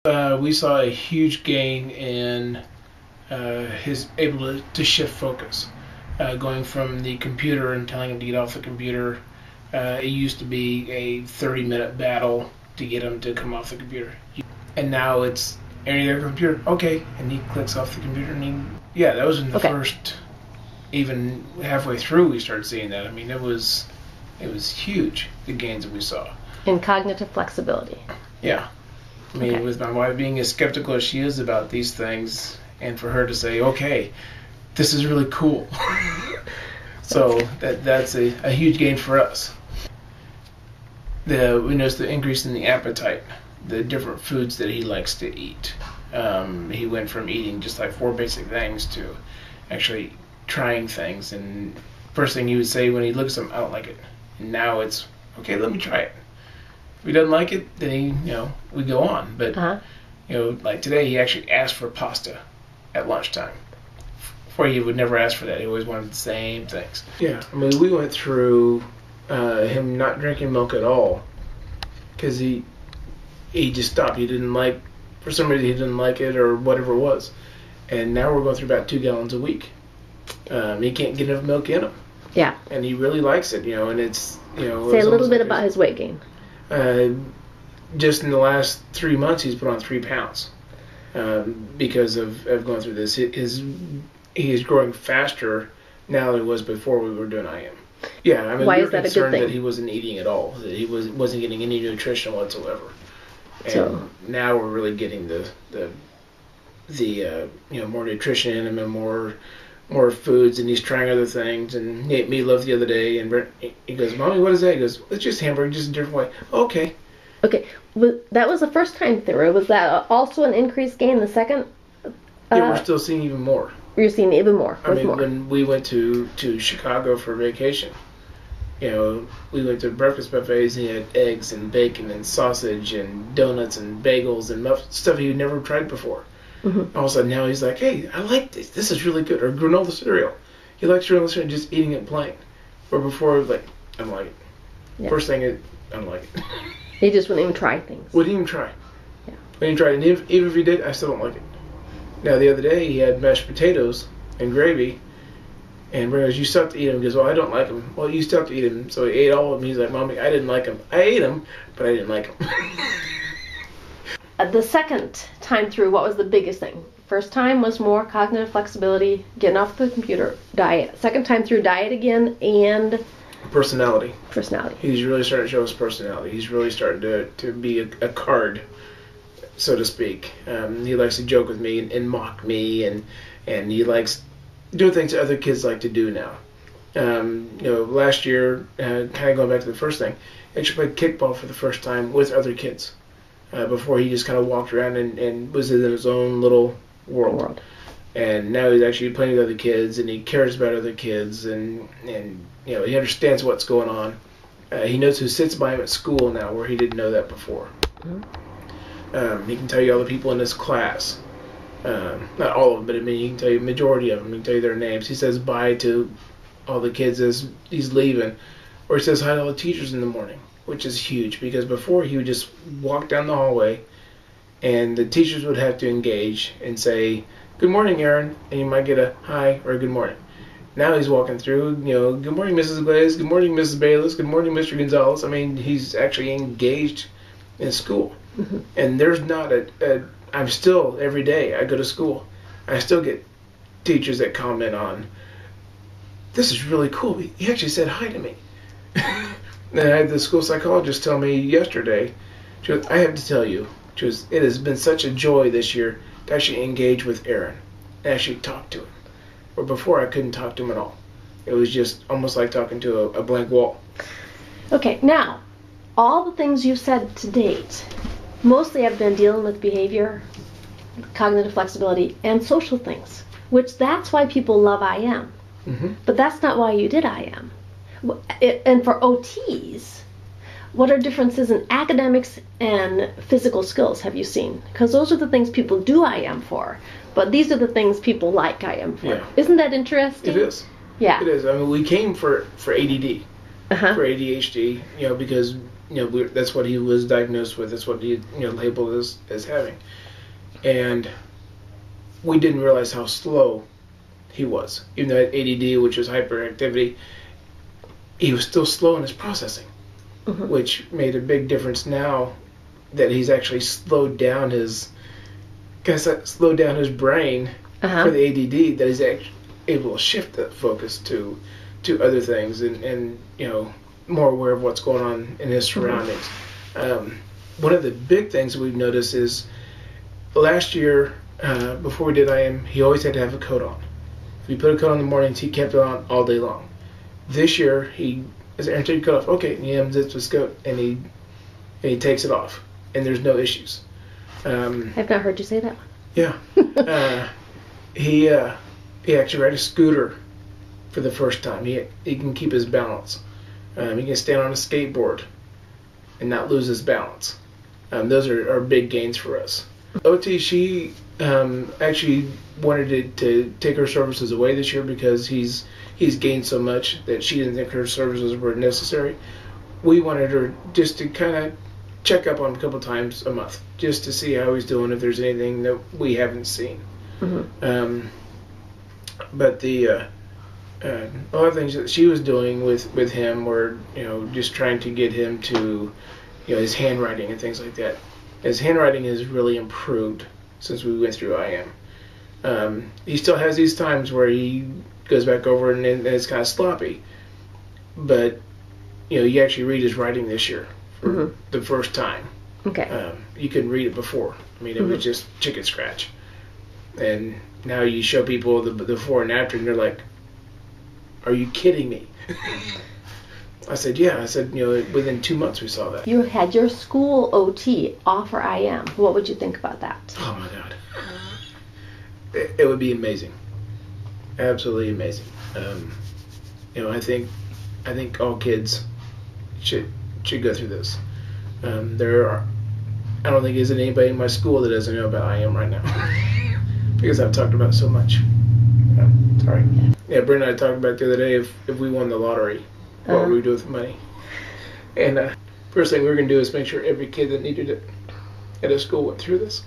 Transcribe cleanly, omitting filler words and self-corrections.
We saw a huge gain in his able to shift focus, going from the computer and telling him to get off the computer. It used to be a 30-minute battle to get him to come off the computer, and now it's Aaron, you got a computer, okay, and he clicks off the computer, and that was in the first, even halfway through, we started seeing that. I mean, it was huge, the gains that we saw in cognitive flexibility. Yeah. I mean, with my wife being as skeptical as she is about these things, and for her to say, okay, this is really cool. So that's a huge gain for us. We noticed the increase in the appetite, the different foods that he likes to eat. He went from eating just like 4 basic things to actually trying things. And first thing he would say when he looks at them, I don't like it. And now it's, okay, let me try it. If he doesn't like it, then we go on. But like today, he actually asked for pasta at lunchtime. Before, he would never ask for that. He always wanted the same things. Yeah, I mean, we went through him not drinking milk at all because he just stopped. He didn't like, for some reason, he didn't like it or whatever it was. And now we're going through about 2 gallons a week. He can't get enough milk in him. Yeah. And he really likes it, and it's, Say a little bit about his weight gain. Just in the last 3 months, he's put on 3 pounds because of going through this. He is growing faster now than he was before we were doing IM. Yeah, I mean, why we were is that a good concerned thing? that he wasn't eating at all, that he wasn't getting any nutrition whatsoever. And now we're really getting the more nutrition in him and more foods, and he's trying other things. And he ate meatloaf the other day, and he goes, "Mommy, what is that?" He goes, "It's just hamburger, just a different way." Okay. Okay, that was the first time through. Was that also an increased gain the second? Yeah, we're still seeing even more. You're seeing even more. I mean, when we went to Chicago for vacation, we went to breakfast buffets, and he had eggs and bacon and sausage and donuts and bagels and stuff he'd never tried before. Mm-hmm. All of a sudden now he's like, hey, I like this. This is really good. Or granola cereal. He likes granola cereal just eating it plain. Or before, I don't like it. Yeah. First thing, I don't like it. He just wouldn't even try things. Wouldn't even try. Yeah. Wouldn't even try it. And even if he did, I still don't like it. Now, the other day, he had mashed potatoes and gravy. And Ray goes, you still have to eat them. He goes, well, I don't like them. Well, you still have to eat them. So he ate all of them. He's like, Mommy, I didn't like them. I ate them, but I didn't like them. The second time through, what was the biggest thing? First time was more cognitive flexibility, getting off the computer, diet. Second time through, diet again, and personality. He's really starting to show his personality. He's really starting to be a card, so to speak. He likes to joke with me and mock me, and he likes doing things that other kids like to do now. Last year, kind of going back to the first thing, he actually played kickball for the first time with other kids. Before he just kind of walked around and was in his own little world. And now he's actually playing with other kids, and he cares about other kids, and he understands what's going on. He knows who sits by him at school now, where he didn't know that before. Mm-hmm. He can tell you all the people in his class. Not all of them, but I mean, he can tell you the majority of them. He can tell you their names. He says bye to all the kids as he's leaving, or he says hi to all the teachers in the morning, which is huge, because before he would just walk down the hallway and the teachers would have to engage and say, good morning, Aaron, and you might get a hi or a good morning. Now he's walking through, good morning, Mrs. Glaze, good morning, Mrs. Bayless, good morning, Mr. Gonzalez. I mean, he's actually engaged in school. Mm-hmm. And there's not I'm still, every day I go to school, I still get teachers that comment on, this is really cool. He actually said hi to me. And I had the school psychologist tell me yesterday, she goes, I have to tell you, it has been such a joy this year to actually engage with Aaron and actually talk to him. Where before I couldn't talk to him at all. It was just almost like talking to a blank wall. Okay, now, all the things you've said to date, mostly have been dealing with behavior, cognitive flexibility, and social things, which that's why people love IM. Mm-hmm. But that's not why you did IM. And for OTs, what are differences in academics and physical skills have you seen? Because those are the things people do IM for, but these are the things people like IM for. Yeah. Isn't that interesting? It is. Yeah. It is. I mean, we came for ADD, for ADHD, because that's what he was diagnosed with. That's what he labeled as having, and we didn't realize how slow he was. Even though ADD, which was hyperactivity, he was still slow in his processing, which made a big difference now that he's actually slowed down his brain for the ADD, that he's actually able to shift the focus to other things and more aware of what's going on in his surroundings. One of the big things we've noticed is last year, before we did IM, he always had to have a coat on. If he put a coat on in the mornings, he kept it on all day long. This year, he as Aaron took the coat off, okay, and he unzips his coat and he takes it off, and there's no issues. I've not heard you say that one. Yeah. He actually ride a scooter for the first time. He can keep his balance. He can stand on a skateboard and not lose his balance. Those are big gains for us. OT, she actually wanted to take her services away this year because he's gained so much that she didn't think her services were necessary. We wanted her just to kind of check up on him a couple times a month, just to see how he's doing, if there's anything that we haven't seen. But the a lot of things that she was doing with him were, just trying to get him to, his handwriting and things like that. His handwriting has really improved since we went through IM. He still has these times where he goes back over and it's kind of sloppy. But, you actually read his writing this year for the first time. Okay. You couldn't read it before. I mean, it was just chicken scratch. And now you show people the before and after, and they're like, "Are you kidding me?" I said, "Yeah." I said, within 2 months we saw that. You had your school OT offer IM. What would you think about that? Oh my God. It would be amazing. Absolutely amazing. I think all kids should go through this. I don't think there's anybody in my school that doesn't know about IM right now. Because I've talked about it so much. Sorry. Yeah, Brent and I talked about it the other day, if we won the lottery, what would we do with the money? And first thing we were going to do is make sure every kid that needed it at a school went through this.